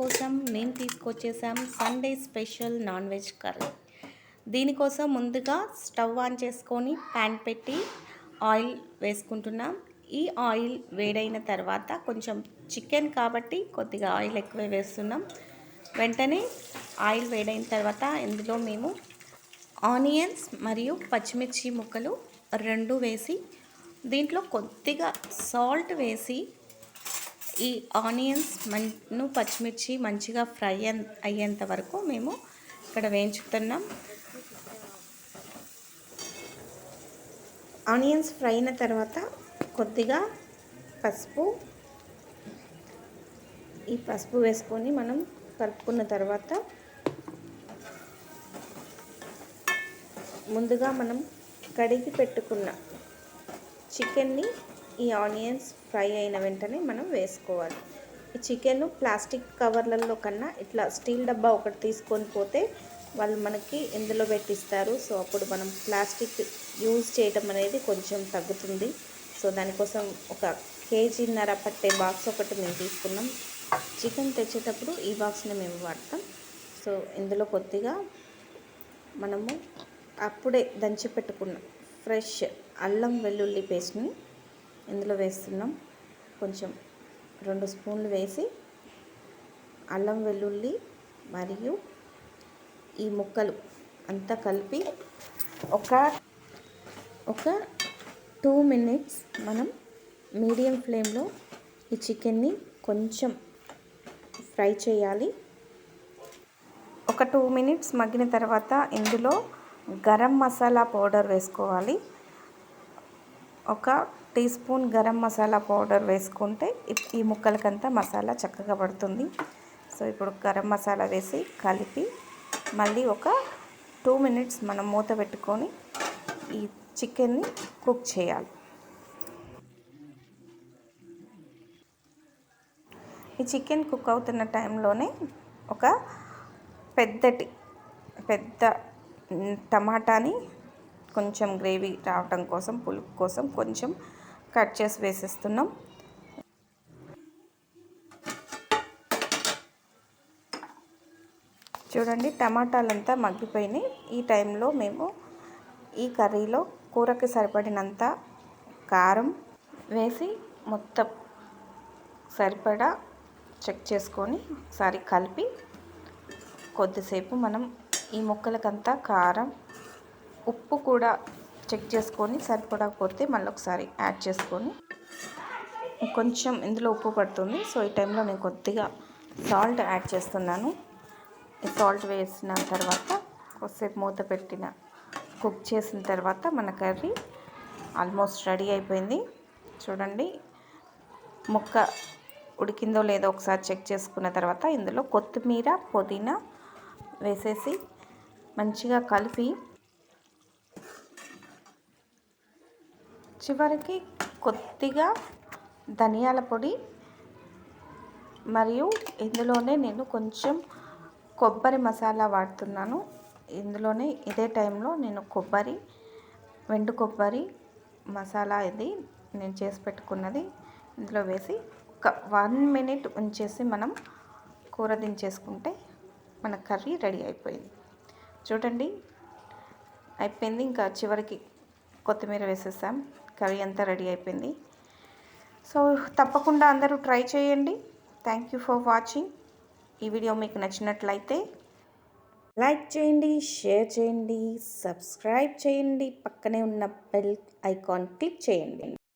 కోసం మేము తీసుకొచ్చేసాం Sunday special non veg curry. దీనికోసం ముందుగా స్టవ్ ఆన్ చేసుకొని ప్యాన్ పెట్టి ఆయిల్ వేసుకుంటున్నాం. ఈ ఆయిల్ వేడైన తర్వాత కొంచెం చికెన్ కాబట్టి కొద్దిగా ఆయిల్ ఎక్కువ వేస్తున్నాం. వెంటనే ఆయిల్ వేడైన తర్వాత ఇందులో మేము ఆనియన్స్ మరియు పచ్చిమిర్చి ముక్కలు రెండు వేసి దీంట్లో కొద్దిగా సాల్ట్ వేసి ఈ ఆనియన్స్ పచ్చిమిర్చి మంచిగా ఫ్రై అయ్యేంత వరకు మేము ఇక్కడ వేయించుతున్నాం. ఆనియన్స్ ఫ్రై అయిన తర్వాత కొద్దిగా పసుపు వేసుకొని మనం కలుపుకున్న తర్వాత ముందుగా మనం కడిగి పెట్టుకున్న చికెన్ని ఈ ఆనియన్స్ ఫ్రై అయిన వెంటనే మనం వేసుకోవాలి. ఈ చికెన్ ప్లాస్టిక్ కవర్లలో కన్నా ఇట్లా స్టీల్ డబ్బా ఒకటి తీసుకొని పోతే వాళ్ళు మనకి ఇందులో పెట్టిస్తారు. సో అప్పుడు మనం ప్లాస్టిక్ యూజ్ చేయటం అనేది కొంచెం తగ్గుతుంది. సో దానికోసం ఒక కేజీన్నర పట్టే బాక్స్ ఒకటి మేము తీసుకున్నాం. చికెన్ తెచ్చేటప్పుడు ఈ బాక్స్ని మేము వాడతాం. సో ఇందులో కొద్దిగా మనము అప్పుడే దంచి పెట్టుకున్న ఫ్రెష్ అల్లం వెల్లుల్లి పేస్ట్ని ఇందులో వేస్తున్నాం. కొంచెం 2 స్పూన్లు వేసి అల్లం వెల్లుల్లి మరియు ఈ ముక్కలు అంతా కలిపి ఒక 2 మినిట్స్ మనం మీడియం ఫ్లేమ్లో ఈ చికెన్ని కొంచెం ఫ్రై చేయాలి. ఒక 2 మినిట్స్ మగ్గిన తర్వాత ఇందులో గరం మసాలా పౌడర్ వేసుకోవాలి. ఒక teaspoon garam masala powder వేసుకుంటే ఈ ముక్కలకంతా మసాలా చక్కగా పడుతుంది. సో ఇప్పుడు గరం మసాలా వేసి కలిపి మళ్ళీ ఒక 2 మినిట్స్ మనం మూత పెట్టుకొని ఈ చికెన్ని కుక్ చేయాలి. ఈ చికెన్ కుక్ అవుతున్న టైంలోనే ఒక పెద్ద టమాటాని కొంచెం గ్రేవీ రావటం కోసం పులుపు కోసం కొంచెం కట్ చేసి వేసేస్తున్నాం. చూడండి టమాటాలంతా మగ్గిపోయినాయి. ఈ టైంలో మేము ఈ కర్రీలో కూరకి సరిపడినంత కారం వేసి మొత్తం సరిపడా చెక్ చేసుకొని ఒకసారి కలిపి కొద్దిసేపు మనం ఈ ముక్కలకంతా కారం ఉప్పు కూడా చెక్ చేసుకొని సరిపడకపోతే మళ్ళీ ఒకసారి యాడ్ చేసుకొని కొంచెం ఇందులో ఉప్పు పడుతుంది. సో ఈ టైంలో నేను కొద్దిగా సాల్ట్ యాడ్ చేస్తున్నాను. ఈ సాల్ట్ వేసిన తర్వాత కొద్దిసేపు మూత పెట్టిన కుక్ చేసిన తర్వాత మన కర్రీ ఆల్మోస్ట్ రెడీ అయిపోయింది. చూడండి ముక్క ఉడికిందో లేదో ఒకసారి చెక్ చేసుకున్న తర్వాత ఇందులో కొత్తిమీర పుదీనా వేసేసి మంచిగా కలిపి చివరికి కొద్దిగా ధనియాల పొడి మరియు ఇందులోనే నేను కొంచెం కొబ్బరి మసాలా వాడుతున్నాను. ఇందులోనే ఇదే టైంలో నేను ఎండు కొబ్బరి మసాలా ఇది నేను చేసి పెట్టుకున్నది ఇందులో వేసి ఒక 1 మినిట్ ఉంచేసి మనం కూర దించేసుకుంటే మన కర్రీ రెడీ అయిపోయింది. చూడండి అయిపోయింది. ఇంకా చివరికి కొత్తిమీర వేసేసాం. కర్రీ అంతా రెడీ అయిపోయింది. సో తప్పకుండా అందరూ ట్రై చేయండి. Thank you for watching. ఈ వీడియో మీకు నచ్చినట్లయితే లైక్ చేయండి, షేర్ చేయండి, సబ్స్క్రైబ్ చేయండి, పక్కనే ఉన్న బెల్ ఐకాన్ క్లిక్ చేయండి.